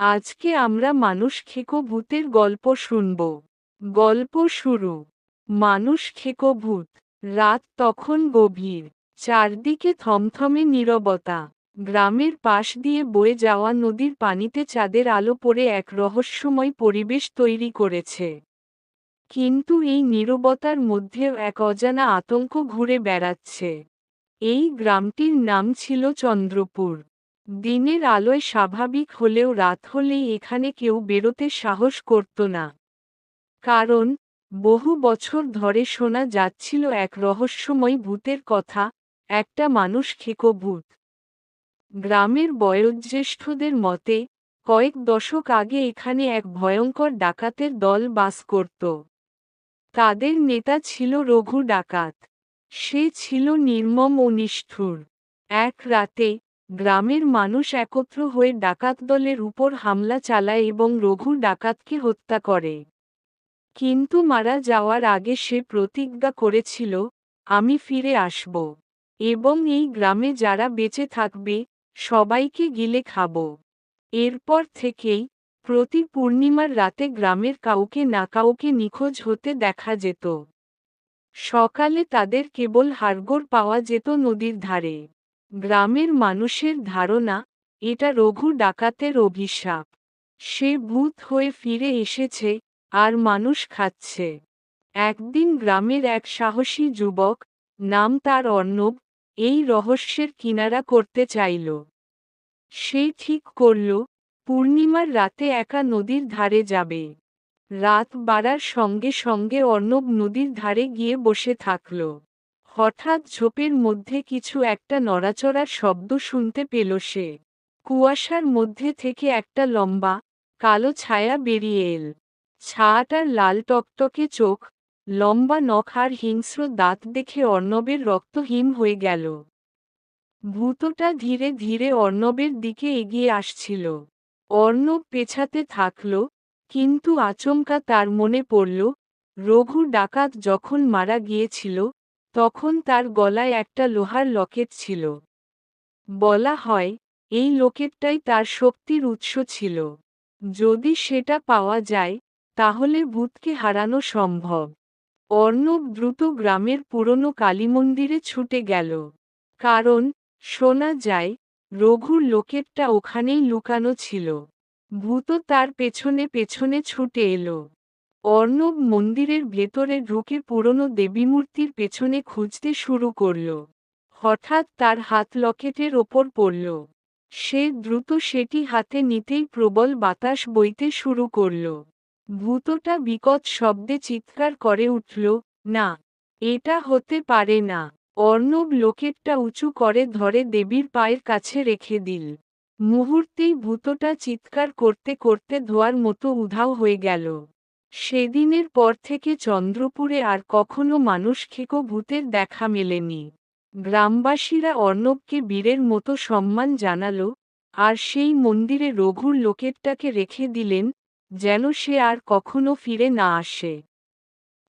আজকে আমরা মানুষ খেকো ভূতের গল্প শুনব। গল্প শুরু। মানুষ খেকো ভূত। রাত তখন গভীর, চারদিকে থমথমে নীরবতা। গ্রামের পাশ দিয়ে বয়ে যাওয়া নদীর পানিতে চাঁদের আলো পড়ে এক রহস্যময় পরিবেশ তৈরি করেছে। কিন্তু এই নীরবতার মধ্যেও এক অজানা আতঙ্ক ঘুরে বেড়াচ্ছে। এই গ্রামটির নাম ছিল চন্দ্রপুর। দিনের আলোয় স্বাভাবিক হলেও রাত হলেই এখানে কেউ বেরোতে সাহস করত না। কারণ বহু বছর ধরে শোনা যাচ্ছিল এক রহস্যময় ভূতের কথা, একটা মানুষ খেকো ভূত। গ্রামের বয়োজ্যেষ্ঠদের মতে কয়েক দশক আগে এখানে এক ভয়ঙ্কর ডাকাতের দল বাস করত। তাদের নেতা ছিল রঘু ডাকাত। সে ছিল নির্মম ও নিষ্ঠুর। এক রাতে গ্রামের মানুষ একত্র হয়ে ডাকাত দলের উপর হামলা চালায় এবং রঘু ডাকাতকে হত্যা করে। কিন্তু মারা যাওয়ার আগে সে প্রতিজ্ঞা করেছিল, আমি ফিরে আসব এবং এই গ্রামে যারা বেঁচে থাকবে সবাইকে গিলে খাব। এরপর থেকেই প্রতি পূর্ণিমার রাতে গ্রামের কাউকে না কাউকে নিখোঁজ হতে দেখা যেত। সকালে তাদের কেবল হাড়গোড় পাওয়া যেত নদীর ধারে। গ্রামের মানুষের ধারণা, এটা রঘু ডাকাতের অভিশাপ। সে ভূত হয়ে ফিরে এসেছে আর মানুষ খাচ্ছে। একদিন গ্রামের এক সাহসী যুবক, নাম তার অর্ণব, এই রহস্যের কিনারা করতে চাইল। সে ঠিক করল, পূর্ণিমার রাতে একা নদীর ধারে যাবে। রাত বাড়ার সঙ্গে সঙ্গে অর্ণব নদীর ধারে গিয়ে বসে থাকল। হঠাৎ ঝোপের মধ্যে কিছু একটা নড়াচড়ার শব্দ শুনতে পেল সে। কুয়াশার মধ্যে থেকে একটা লম্বা, কালো ছায়া বেরিয়ে এল। ছায়াটার লাল টকটকে চোখ, লম্বা নখ আর হিংস্র দাঁত দেখে অর্ণবের রক্ত হিম হয়ে গেল। ভূতটা ধীরে ধীরে অর্ণবের দিকে এগিয়ে আসছিল। অর্ণব পেছাতে থাকল, কিন্তু আচমকা তার মনে পড়ল, রঘু ডাকাত যখন মারা গিয়েছিল তখন তার গলায় একটা লোহার লকেট ছিল। বলা হয়, এই লকেটটাই তার শক্তির উৎস ছিল। যদি সেটা পাওয়া যায় তাহলে ভূতকে হারানো সম্ভব। অর্ণব দ্রুত গ্রামের পুরনো কালীমন্দিরে ছুটে গেল। কারণ শোনা যায়, রঘুর লকেটটা ওখানেই লুকানো ছিল। ভূত তার পেছনে পেছনে ছুটে এলো। অর্ণব মন্দিরের ভেতরে ঢুকে পুরনো দেবীমূর্তির পেছনে খুঁজতে শুরু করল। হঠাৎ তার হাত লকেটের ওপর পড়ল। সে দ্রুত সেটি হাতে নিতেই প্রবল বাতাস বইতে শুরু করল। ভূতটা বিকট শব্দে চিৎকার করে উঠল, না, এটা হতে পারে না। অর্ণব লকেটটা উঁচু করে ধরে দেবীর পায়ের কাছে রেখে দিল। মুহূর্তেই ভূতটা চিৎকার করতে করতে ধোঁয়ার মতো উধাও হয়ে গেল। সেদিনের পর থেকে চন্দ্রপুরে আর কখনো মানুষ খেকো ভূতের দেখা মেলেনি। গ্রামবাসীরা অর্ণবকে বীরের মতো সম্মান জানালো, আর সেই মন্দিরে রঘুর লকেটটাকে রেখে দিলেন, যেন সে আর কখনো ফিরে না আসে।